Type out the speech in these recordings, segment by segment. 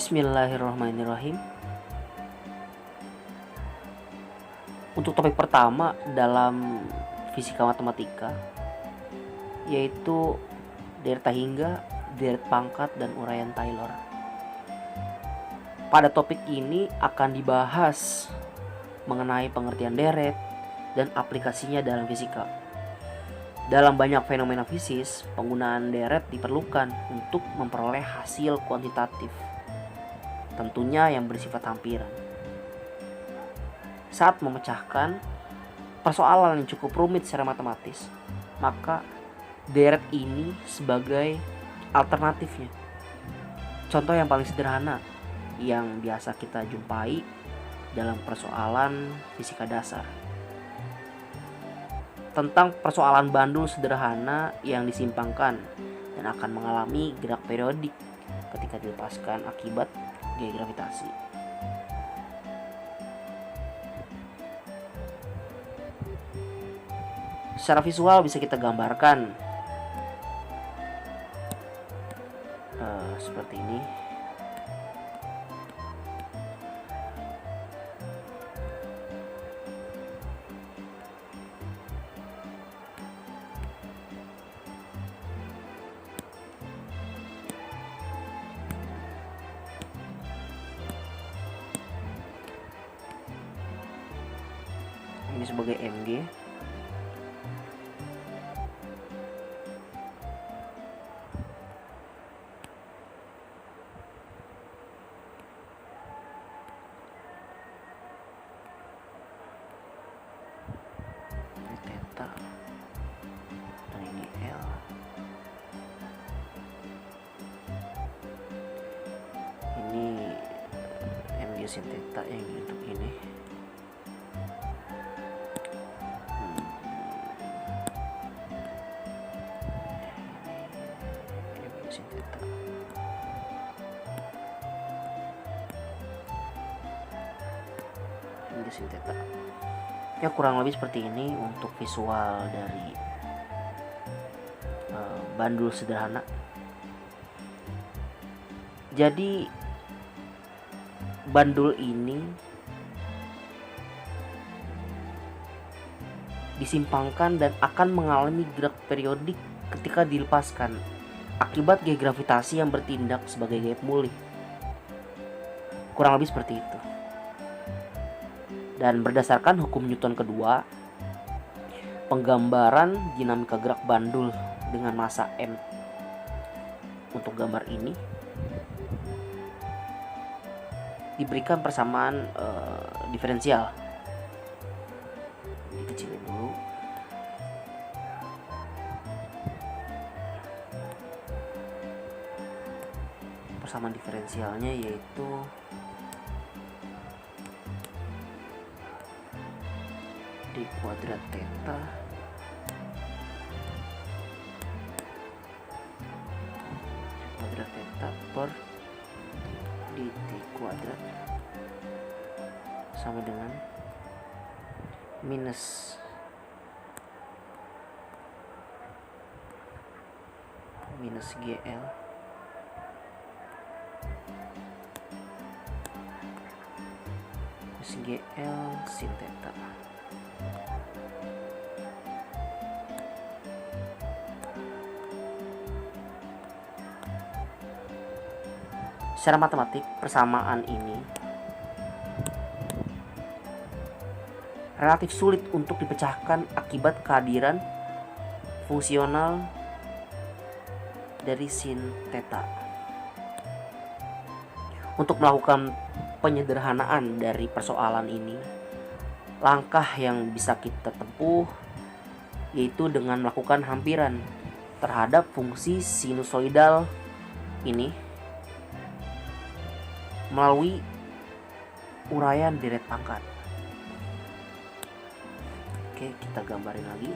Bismillahirrahmanirrahim. Untuk topik pertama dalam fisika matematika, yaitu deret hingga, deret pangkat, dan uraian Taylor. Pada topik ini akan dibahas mengenai pengertian deret dan aplikasinya dalam fisika. Dalam banyak fenomena fisis, penggunaan deret diperlukan untuk memperoleh hasil kuantitatif, tentunya yang bersifat hampiran. Saat memecahkan persoalan yang cukup rumit secara matematis, maka deret ini sebagai alternatifnya. Contoh yang paling sederhana yang biasa kita jumpai dalam persoalan fisika dasar, tentang persoalan bandul sederhana yang disimpangkan dan akan mengalami gerak periodik ketika dilepaskan akibat gaya gravitasi. Secara visual bisa kita gambarkan seperti ini. Ini sebagai MG. Ini theta dan ini L. Ini MG sin theta yang untuk ini. Sin theta. Ya, kurang lebih seperti ini untuk visual dari bandul sederhana. Jadi bandul ini disimpangkan dan akan mengalami gerak periodik ketika dilepaskan akibat gaya gravitasi yang bertindak sebagai gaya pemulih. Kurang lebih seperti itu. Dan berdasarkan hukum Newton kedua, penggambaran dinamika gerak bandul dengan massa m untuk gambar ini diberikan persamaan diferensial. Dikecilin dulu. Persamaan diferensialnya yaitu d kuadrat theta per dt kuadrat sama dengan minus GL plus GL sin theta. Secara matematik, persamaan ini relatif sulit untuk dipecahkan akibat kehadiran fungsional dari sin theta. Untuk melakukan penyederhanaan dari persoalan ini, langkah yang bisa kita tempuh yaitu dengan melakukan hampiran terhadap fungsi sinusoidal ini melalui uraian deret pangkat. Oke, kita gambarin lagi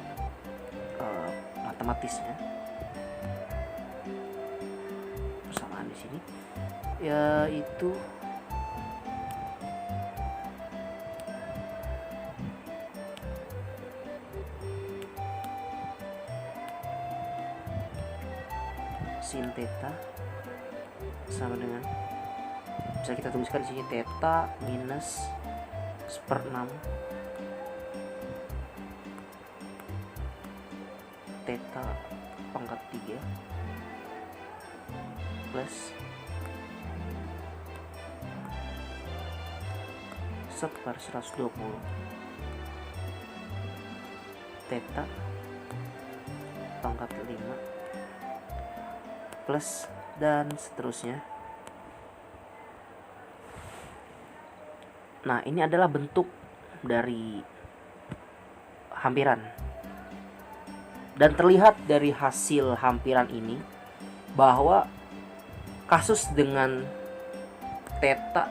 matematisnya. Persamaan di sini yaitu sin theta sama dengan Bisa kita tuliskan di sini theta minus seper-6 theta pangkat 3 plus seper 120 theta pangkat 5 plus dan seterusnya. Nah, ini adalah bentuk dari hampiran. Dan terlihat dari hasil hampiran ini bahwa kasus dengan theta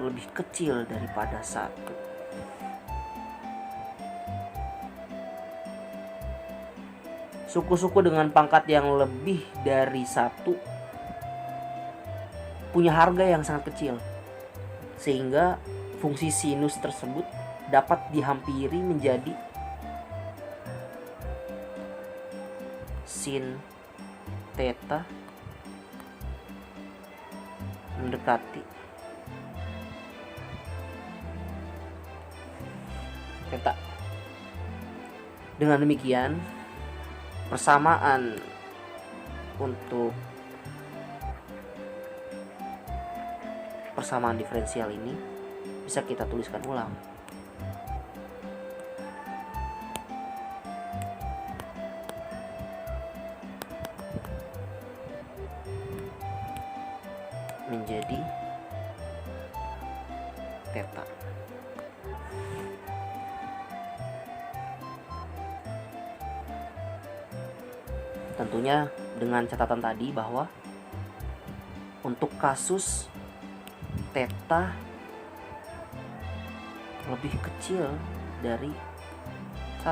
lebih kecil daripada 1. Suku-suku dengan pangkat yang lebih dari 1 punya harga yang sangat kecil, sehingga fungsi sinus tersebut dapat dihampiri menjadi sin theta mendekati theta. Dengan demikian, persamaan untuk persamaan diferensial ini bisa kita tuliskan ulang. Menjadi theta. Tentunya dengan catatan tadi bahwa untuk kasus theta lebih kecil dari 1.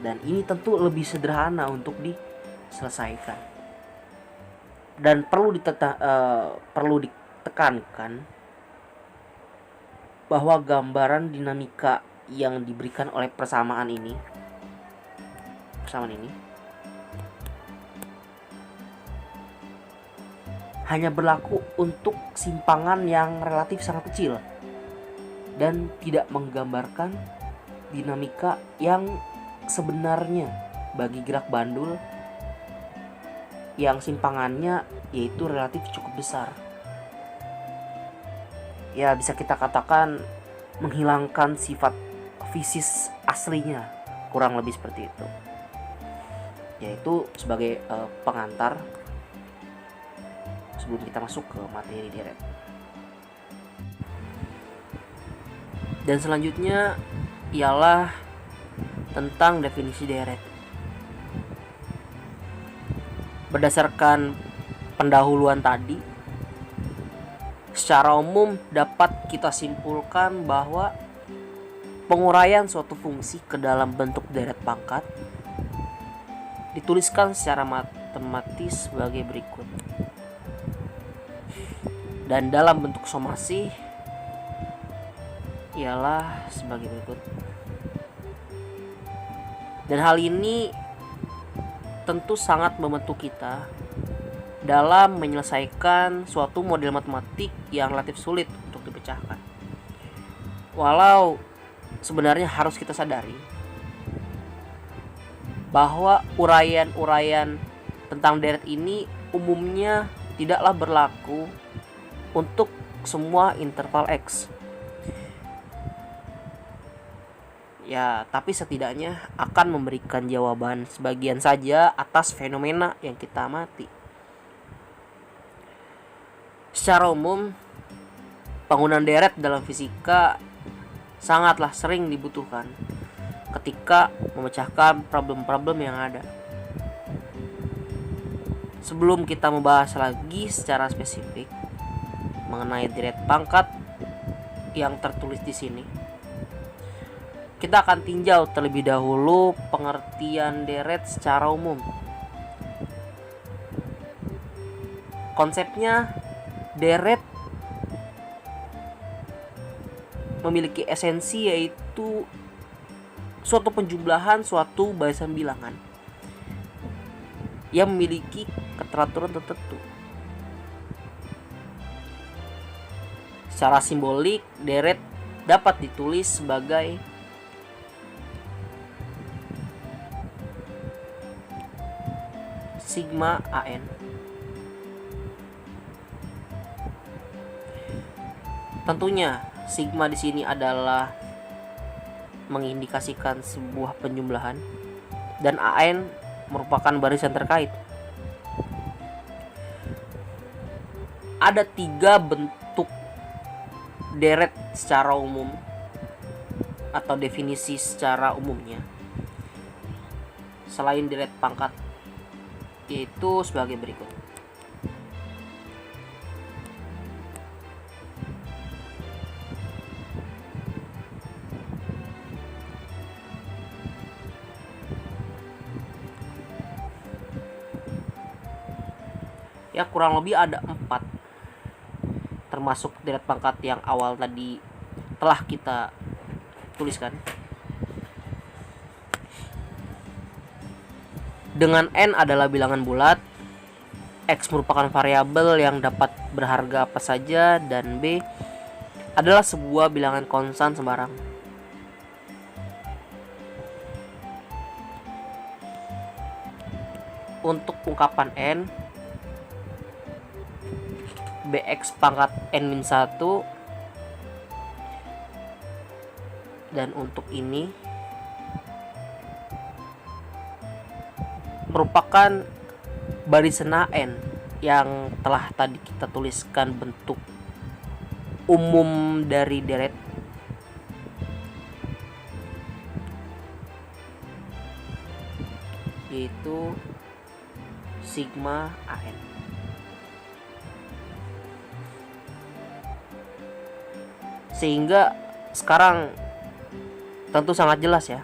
Dan ini tentu lebih sederhana untuk diselesaikan. Dan perlu ditekankan bahwa gambaran dinamika yang diberikan oleh persamaan ini hanya berlaku untuk simpangan yang relatif sangat kecil dan tidak menggambarkan dinamika yang sebenarnya bagi gerak bandul yang simpangannya yaitu relatif cukup besar. Ya, bisa kita katakan menghilangkan sifat fisis aslinya, kurang lebih seperti itu. Yaitu sebagai pengantar sebelum kita masuk ke materi deret. Dan selanjutnya ialah tentang definisi deret. Berdasarkan pendahuluan tadi, secara umum dapat kita simpulkan bahwa penguraian suatu fungsi ke dalam bentuk deret pangkat dituliskan secara matematis sebagai berikut. Dan dalam bentuk somasi ialah sebagai berikut. Dan hal ini tentu sangat membantu kita dalam menyelesaikan suatu model matematik yang relatif sulit untuk dipecahkan. Walau sebenarnya harus kita sadari bahwa uraian-uraian tentang deret ini umumnya tidaklah berlaku untuk semua interval X. Ya, tapi setidaknya akan memberikan jawaban sebagian saja atas fenomena yang kita amati. Secara umum, penggunaan deret dalam fisika sangatlah sering dibutuhkan ketika memecahkan problem-problem yang ada. Sebelum kita membahas lagi secara spesifik mengenai deret pangkat yang tertulis di sini, kita akan tinjau terlebih dahulu pengertian deret secara umum. Konsepnya, deret memiliki esensi yaitu suatu penjumlahan suatu barisan bilangan yang memiliki keteraturan tertentu. Secara simbolik, deret dapat ditulis sebagai sigma AN. Tentunya sigma di sini adalah mengindikasikan sebuah penjumlahan dan AN merupakan barisan terkait. Ada 3 bentuk deret secara umum atau definisi secara umumnya selain deret pangkat, yaitu sebagai berikut. Ya, kurang lebih ada 4, termasuk deret pangkat yang awal tadi telah kita tuliskan. Dengan N adalah bilangan bulat, X merupakan variabel yang dapat berharga apa saja, dan B adalah sebuah bilangan konstan sembarang. Untuk ungkapan N, Bx pangkat N-1, dan untuk ini merupakan barisan AN yang telah tadi kita tuliskan bentuk umum dari deret, yaitu sigma AN. Sehingga sekarang tentu sangat jelas ya,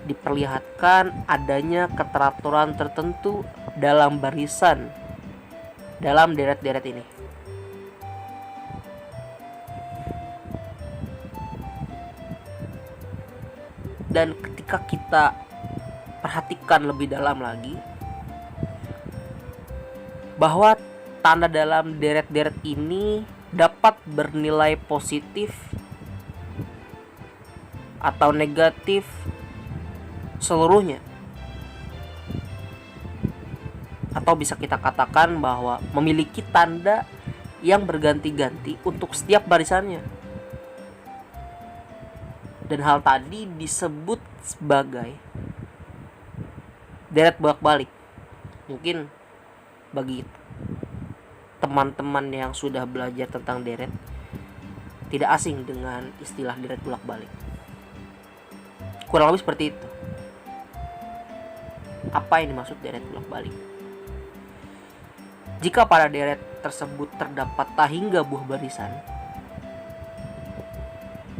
diperlihatkan adanya keteraturan tertentu dalam barisan dalam deret-deret ini. Dan ketika kita perhatikan lebih dalam lagi, bahwa tanda dalam deret-deret ini dapat bernilai positif atau negatif seluruhnya, atau bisa kita katakan bahwa memiliki tanda yang berganti-ganti untuk setiap barisannya. Dan hal tadi disebut sebagai deret bolak-balik. Mungkin bagi teman-teman yang sudah belajar tentang deret tidak asing dengan istilah deret bolak-balik. Kurang lebih seperti itu. Apa yang dimaksud deret bolak-balik? Jika pada deret tersebut terdapat tak hingga buah barisan,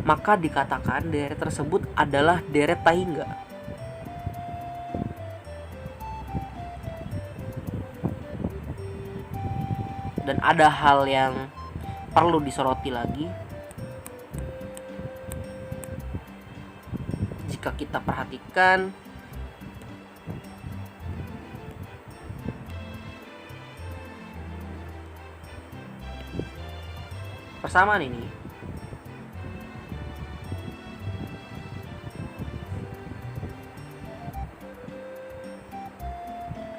maka dikatakan deret tersebut adalah deret tak hingga. Dan ada hal yang perlu disoroti lagi. Jika kita perhatikan, persamaan ini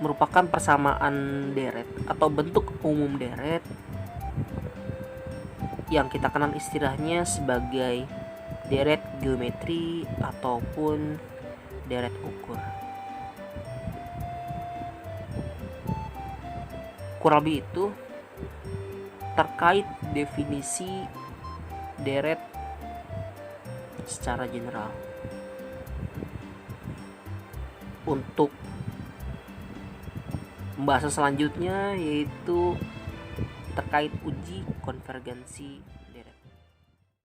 merupakan persamaan deret atau bentuk umum deret yang kita kenal istilahnya sebagai deret geometri ataupun deret ukur. Kurang lebih itu terkait definisi deret secara general. Untuk pembahasan selanjutnya yaitu terkait uji konvergensi